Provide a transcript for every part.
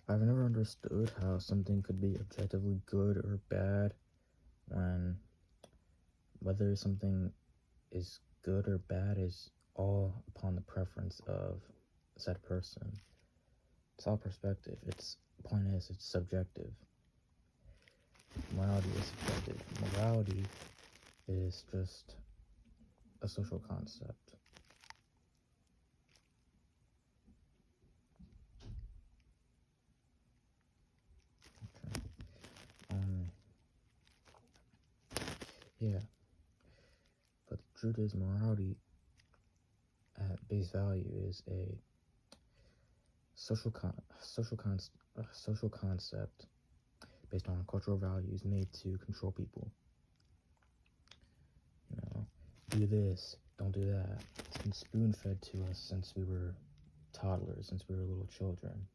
I've never understood how something could be objectively good or bad when whether something is good or bad is all upon the preference of said person. It's all perspective. Its point is it's subjective. Morality is subjective. Morality is just a social concept. Okay. Yeah. But the truth is, morality at base value is a social concept based on cultural values made to control people. You know, do this, don't do that. It's been spoon-fed to us since we were toddlers, since we were little children.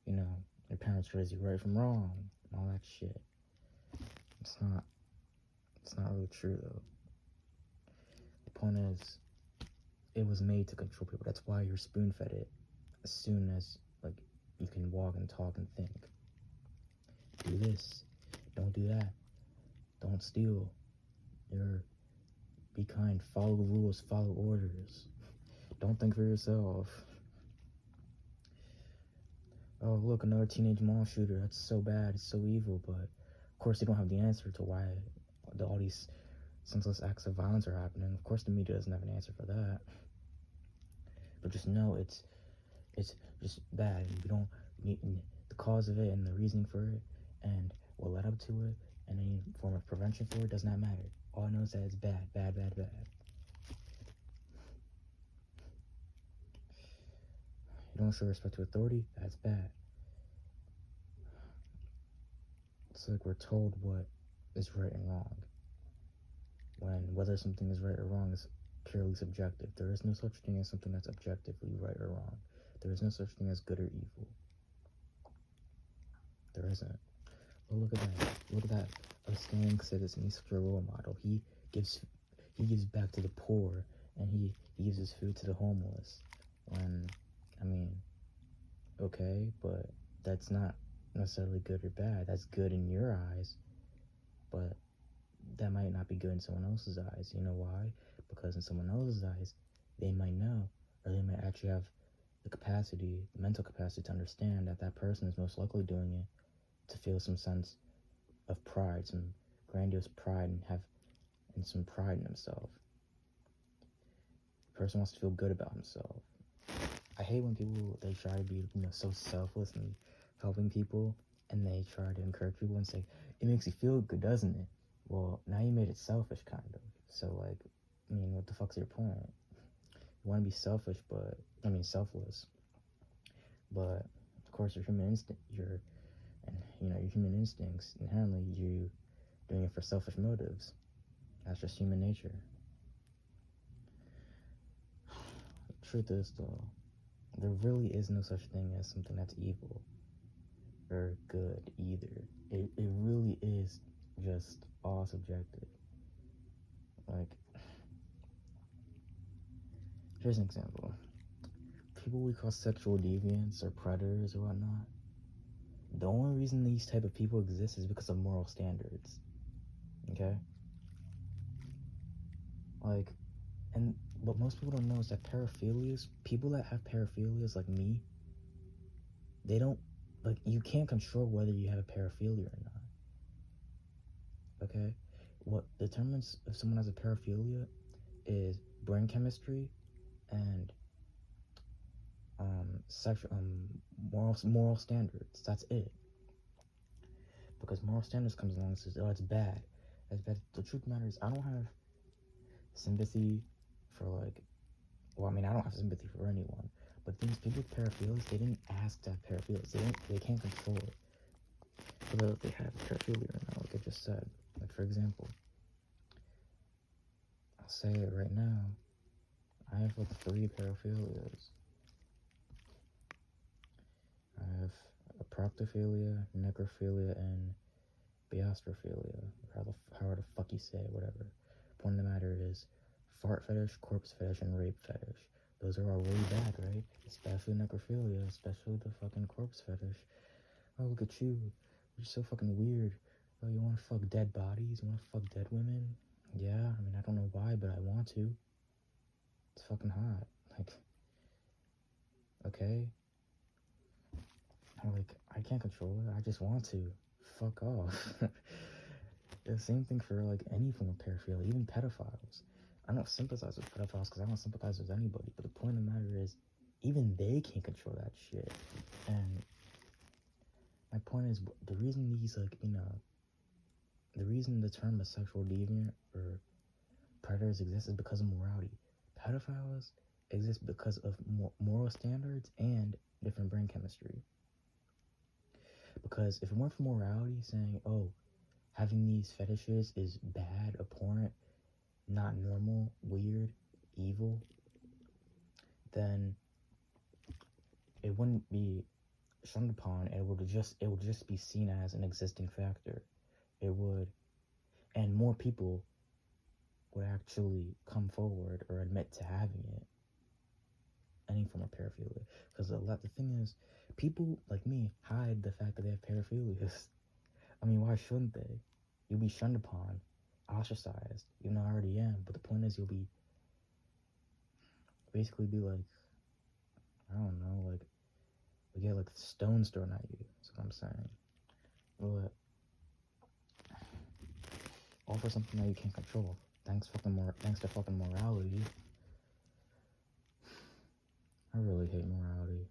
You know, your parents raise you right from wrong, and all that shit. It's not really true though. The point is, it was made to control people. That's why you're spoon-fed it as soon as like you can walk and talk and think. Do this, don't do that, don't steal. Be kind, follow the rules, follow orders. Don't think for yourself. Oh, look, another teenage mall shooter. That's so bad. It's so evil. But of course, they don't have the answer to why all these senseless acts of violence are happening. Of course, the media doesn't have an answer for that. But just know it's just bad. You don't need the cause of it and the reasoning for it and what led up to it and any form of prevention for it does not matter. All I know is that it's bad, bad, bad, bad. You don't show respect to authority, that's bad. It's like we're told what is right and wrong, when whether something is right or wrong is purely subjective. There is no such thing as something that's objectively right or wrong. There is no such thing as good or evil. There isn't. Well, look at that. Look at that upstanding citizen. He's such a role model. Gives gives back to the poor, and he gives his food to the homeless. When, I mean, okay, but that's not necessarily good or bad. That's good in your eyes, but that might not be good in someone else's eyes. You know why? Because in someone else's eyes, they might know, or they might actually have the capacity, the mental capacity to understand that that person is most likely doing it to feel some sense of pride, some grandiose pride, and some pride in himself. The person wants to feel good about himself. I hate when people, they try to be, so selfless and helping people, and they try to encourage people and say, it makes you feel good, doesn't it? Well, now you made it selfish, kind of. So, like, I mean, what the fuck's your point? You want to be selfish, selfless. But, of course, your human instinct, your human instincts, inherently, you doing it for selfish motives. That's just human nature. The truth is, though, there really is no such thing as something that's evil or good either. It really is just all subjective. Like, here's an example. People we call sexual deviants or predators or whatnot, the only reason these type of people exist is because of moral standards. Okay? Like, and what most people don't know is that paraphilias, people that have paraphilias like me, they don't, like, you can't control whether you have a paraphilia or not. Okay? What determines if someone has a paraphilia is brain chemistry and moral standards. That's it. Because moral standards comes along and says, oh, it's bad. That's bad. The truth matters, I don't have sympathy for, like, well, I mean, I don't have sympathy for anyone, but these people with paraphilias, they didn't ask to have paraphilias. They can't control it. Whether they have paraphilia or not, like I just said. Like, for example, I'll say it right now, I have like 3 paraphilias. I have a proctophilia, necrophilia, and biastrophilia. However the fuck you say it, whatever. Point of the matter is fart fetish, corpse fetish, and rape fetish. those are all really bad, right? Especially necrophilia, especially the fucking corpse fetish. Oh, look at you. You're so fucking weird. Oh, you wanna fuck dead bodies? You wanna fuck dead women? Yeah, I mean, I don't know why, but I want to. It's fucking hot. Like, okay? Like, I can't control it. I just want to. Fuck off. The same thing for, like, any form of pedophilia, even pedophiles. I don't sympathize with pedophiles because I don't sympathize with anybody, but the point of the matter is, even they can't control that shit. And my point is, the reason these, like, the reason the term a sexual deviant or predators exist is because of morality. Pedophiles exist because of moral standards and different brain chemistry. Because if it weren't for morality saying, oh, having these fetishes is bad, abhorrent, not normal, weird, evil, then it wouldn't be shunned upon. It would just be seen as an existing factor. It would, and more people would actually come forward or admit to having it, any form of paraphilia. Because the thing is, people like me hide the fact that they have paraphilias. I mean, why shouldn't they? You'll be shunned upon, ostracized. You know, I already am. But the point is, you'll be basically be like, I don't know, like, you get like stones thrown at you. That's what I'm saying. But all for something that you can't control. Thanks to fucking morality. I really hate morality,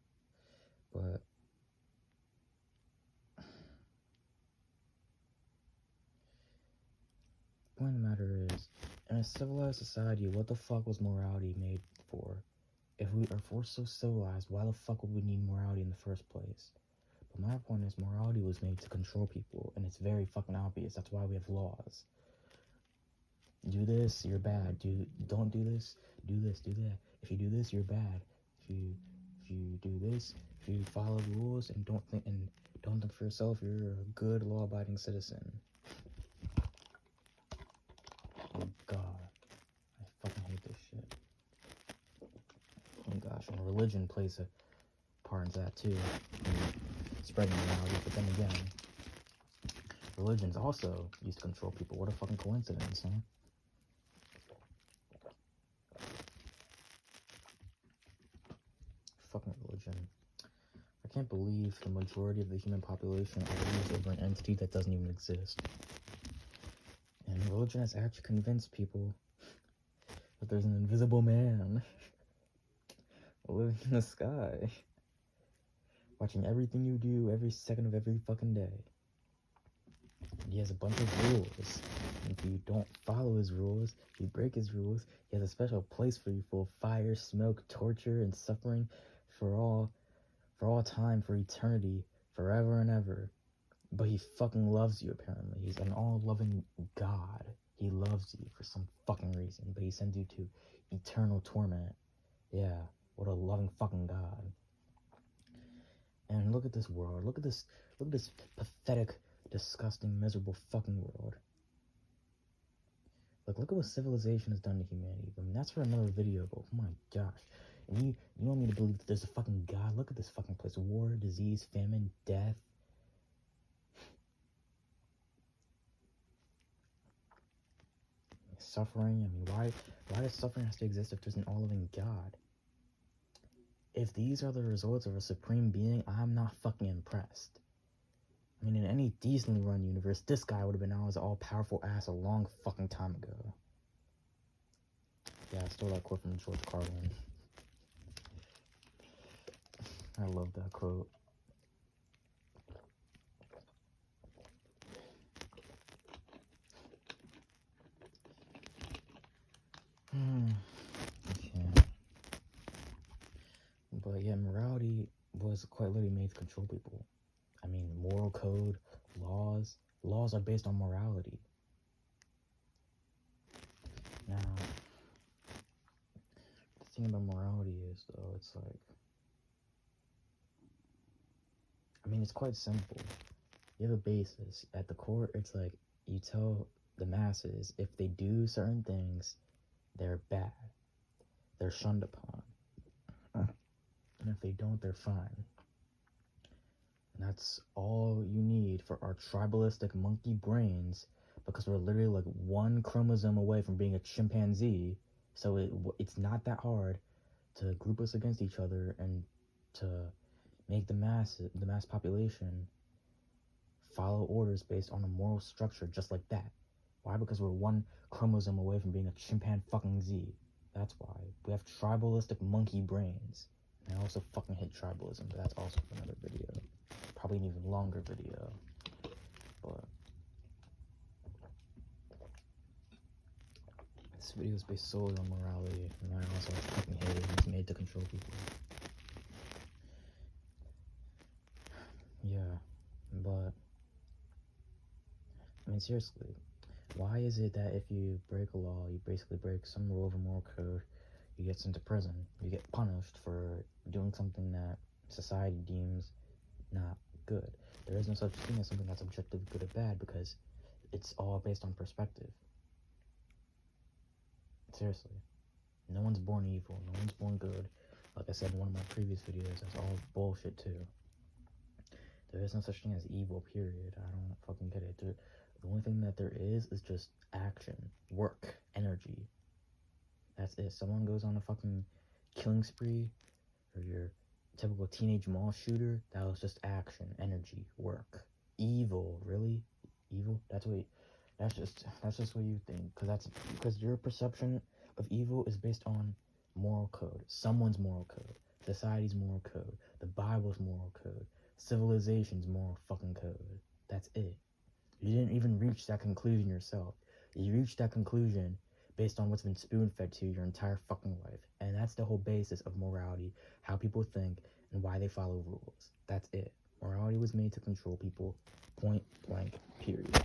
but the point of the matter is, in a civilized society, what the fuck was morality made for? If we're so civilized, why the fuck would we need morality in the first place? But my point is, morality was made to control people, and it's very fucking obvious. That's why we have laws. Do this, you're bad. Don't do this, do this, do that. If you do this, you're bad. If you do this, if you follow the rules and don't think for yourself, you're a good law-abiding citizen. Oh god, I fucking hate this shit. Oh gosh, and religion plays a part in that too, spreading morality. But then again, religion's also used to control people. What a fucking coincidence, huh? Fucking religion. I can't believe the majority of the human population argues over an entity that doesn't even exist. And religion has actually convinced people that there's an invisible man living in the sky, watching everything you do every second of every fucking day. And he has a bunch of rules. And if you don't follow his rules, if you break his rules, he has a special place for you full of fire, smoke, torture, and suffering for all time, for eternity, forever and ever. But he fucking loves you, apparently. He's an all-loving God. He loves you for some fucking reason, but he sends you to eternal torment. Yeah, what a loving fucking God. And look at this world. Look at this pathetic, disgusting, miserable fucking world. Look at what civilization has done to humanity. I mean, that's for another video, but oh my gosh. And you want me to believe that there's a fucking God? Look at this fucking place. War, disease, famine, death. Suffering. I mean, why does suffering have to exist if there's an all-loving God? If these are the results of a supreme being, I'm not fucking impressed. I mean, in any decently run universe, this guy would have been out as an all-powerful ass a long fucking time ago. Yeah, I stole that quote from George Carlin. I love that quote. Okay. But yeah, morality was quite literally made to control people. I mean, moral code, laws are based on morality. Now, the thing about morality is, though, it's like, I mean, it's quite simple. You have a basis. At the core, it's like, you tell the masses if they do certain things, they're bad. They're shunned upon. And if they don't, they're fine. And that's all you need for our tribalistic monkey brains, because we're literally like one chromosome away from being a chimpanzee. So it's not that hard to group us against each other and to make the mass population follow orders based on a moral structure just like that. Why? Because we're one chromosome away from being a chimpanzee. That's why. We have tribalistic monkey brains. And I also fucking hate tribalism, but that's also for another video. Probably an even longer video. But this video is based solely on morality, and I also fucking hate it. It's made to control people. Yeah, but I mean, seriously, why is it that if you break a law, you basically break some rule of a moral code, you get sent to prison, you get punished for doing something that society deems not good? There is no such thing as something that's objectively good or bad, because it's all based on perspective. Seriously, no one's born evil, no one's born good. Like I said in one of my previous videos, that's all bullshit too. There is no such thing as evil, period. I don't fucking get it. The only thing that there is just action, work, energy. That's it. Someone goes on a fucking killing spree, or your typical teenage mall shooter, that was just action, energy, work. Evil, really? Evil? That's just what you think. Because your perception of evil is based on moral code. Someone's moral code. Society's moral code. The Bible's moral code. Civilization's moral fucking code. That's it. You didn't even reach that conclusion yourself. You reached that conclusion based on what's been spoon-fed to you your entire fucking life. And that's the whole basis of morality, how people think and why they follow rules. That's it. Morality was made to control people, point blank, period.